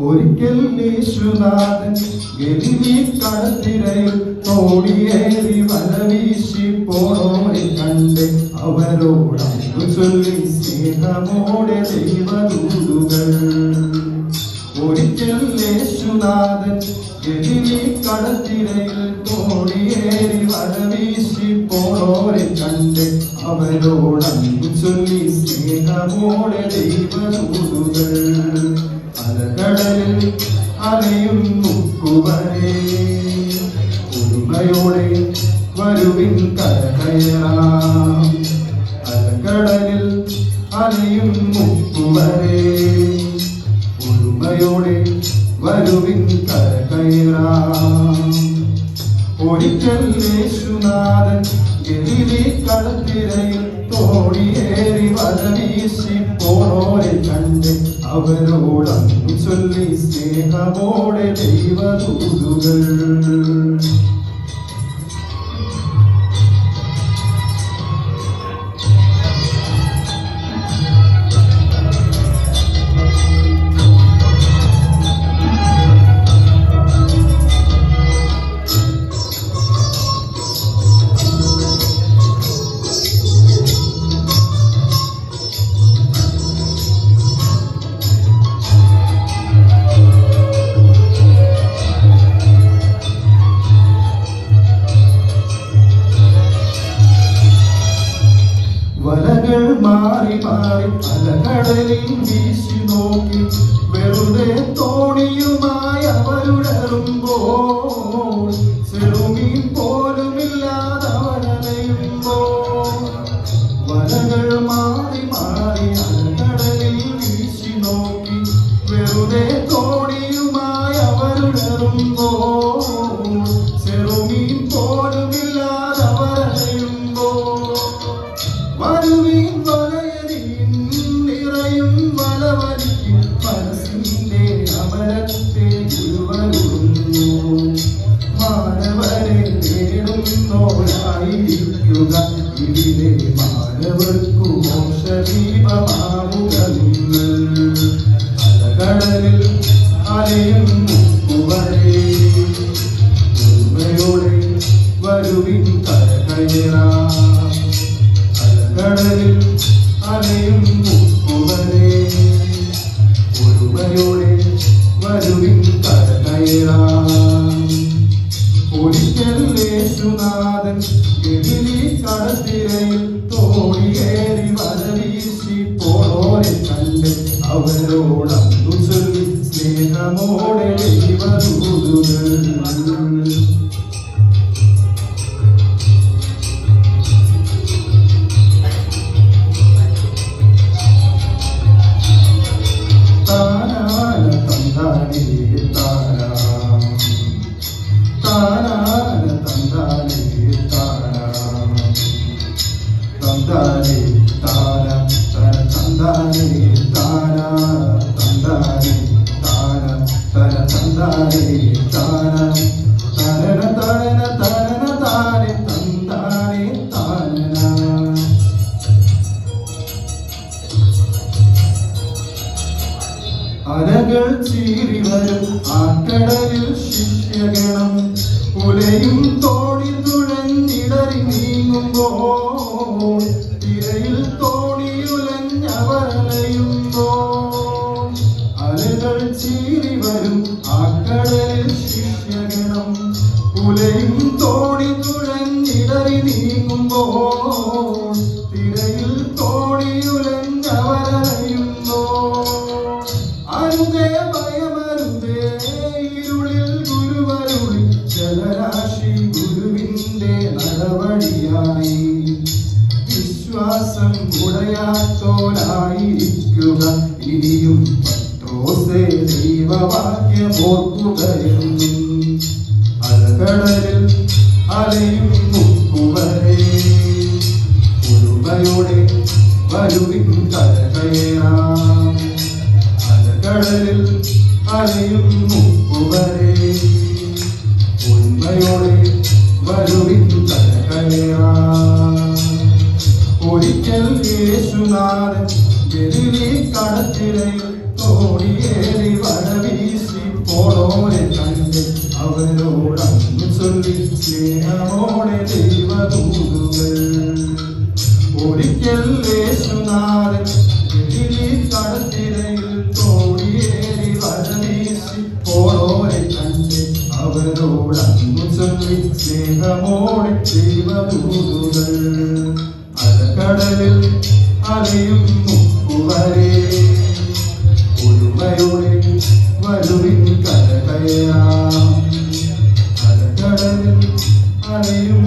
ഒരിക്കൽ യേശുനാഥൻ ഗലീലി കടത്തിരയിൽ തോണിയേറി വലവീശി പോണോരെ കണ്ട് അവരോടു ചൊല്ലി സ്നേഹമോടെ ദൈവദൂതുകൾ. ഒരിക്കൽ യേശുനാഥൻ ഗലീലി കടത്തിരയിൽ തോണിയേറി വലവീശി പോണോരെ കണ്ട് അവരോടു ചൊല്ലി സ്നേഹമോടെ ദൈവദൂതുകൾ. അലകടലിൽ അലയും മുക്കുവരെ ഒരുമയോടെ വരുവിൻ കരകയറാം. അലകടലിൽ അലയും മുക്കുവരെ ഒരുമയോടെ വരുവിൻ കരകയറാം. ഒരിക്കൽ യേശുനാഥൻ ഗലീലി കടത്തിരയിൽ തോണിയേറി വലവീശി പോണോരെ കണ്ട് അവരോടു ചൊല്ലി സ്നേഹമോടെ ദൈവദൂതുകൾ. വലകൾ മാറി മാറി അലകടലിൽ വീശി നോക്കി വെറുതെ തോണിയുമായി അവരുടറുമ്പോൾ ചെറുമീൻ പോലുമില്ലാതെ അവരലയുമ്പോൾ. വലകൾ മാറി മാറി അലകടലിൽ വീശി നോക്കി വെറുതെ തോണിയുമായി അവരുടറുമ്പോൾ ചെറുമീൻ പോലുമില്ലാതെ അവരലയുമ്പോൾ. വരുവിൻ വലയരിൻ നിറയും വലവലിക്കും മനസ്സിന്റെ അമരത്തെ ഗുരുവരുന്നു. മാനവരെ നേടുന്നോരായിരിക്കുക ഇതിലെ മാനവർക്കു മോക്ഷദീപമാവുക നിങ്ങൾ. അലകടലിൽ അലയും മുക്കുവരെ ഒരുമയോടെ വരുവിൻ കരകയറാം. കടലിൽ അലയും മുക്കുവരെ ഒരുമയോടെ വരുവിൻ കരകയറാം. ഒരിക്കൽ യേശുനാഥൻ ഗലീലി കടത്തിരയിൽ തോണിയേറി വലവീശി പോണോരെ കണ്ട് അവരോടു ചൊല്ലി സ്നേഹമോടെ ദൈവദൂതുകൾ. അലകൾ ചീറി വരും ആക്കടലിൽ ശിഷ്യഗണം ഉലയും തോണി തുഴഞ്ഞിടറി നീങ്ങുമ്പോൾ തിരയിൽ തോണിയുലഞ്ഞവരലയുമ്പോൾ. അലകൾ ചീറി വരും ആക്കടലിൽ ശിഷ്യഗണം ഉലയും തോണി തുഴഞ്ഞിടറി നീങ്ങുമ്പോൾ തിരയിൽ തോണിയുലഞ്ഞവരലയുമ്പോൾ. അരുതേ ഭയമരുതേ ഇരുളിൽ ഗുരുവരുളി ജലരാശി ഗുരുവിന്റെ നടപടിയായി. വിശ്വാസം ഉടയാത്തോരായിരിക്കുക ഇനിയും പത്രോസേ ദൈവവാക്യമോർക്കുകയെന്നും. അലകടലിൽ അലയും മുക്കുവരെ ഒരുമയോടെ വരുവിൻ കരകയറാം. കടലിൽ അലയും മുക്കുവരെ ഉന്മയോടെ വരുവിൻ കരകയറാം. ഒരിക്കൽ യേശുനാഥൻ ഗലീലി കടത്തിരയിൽ തോണിയേറി വരവീശി പോളോരെ കണ്ട് അവരോടന്ന് ചൊല്ലി സ്നേഹമോടെ ദൈവദൂതുകൾ. ഒരിക്കൽ യേശുനാഥൻ കടത്തിരയിൽ തോണിയേറി വരവീശി പോളോരെ കണ്ട് അവരോടന്ന് ചൊല്ലി സ്നേഹമോടെ ദൈവദൂതുകൾ. അലകടലിൽ അലയും മുക്കുവരെ ഒരുമയോടെ വരുവിൻ കരകയറാം. അലകടലിൽ അലയും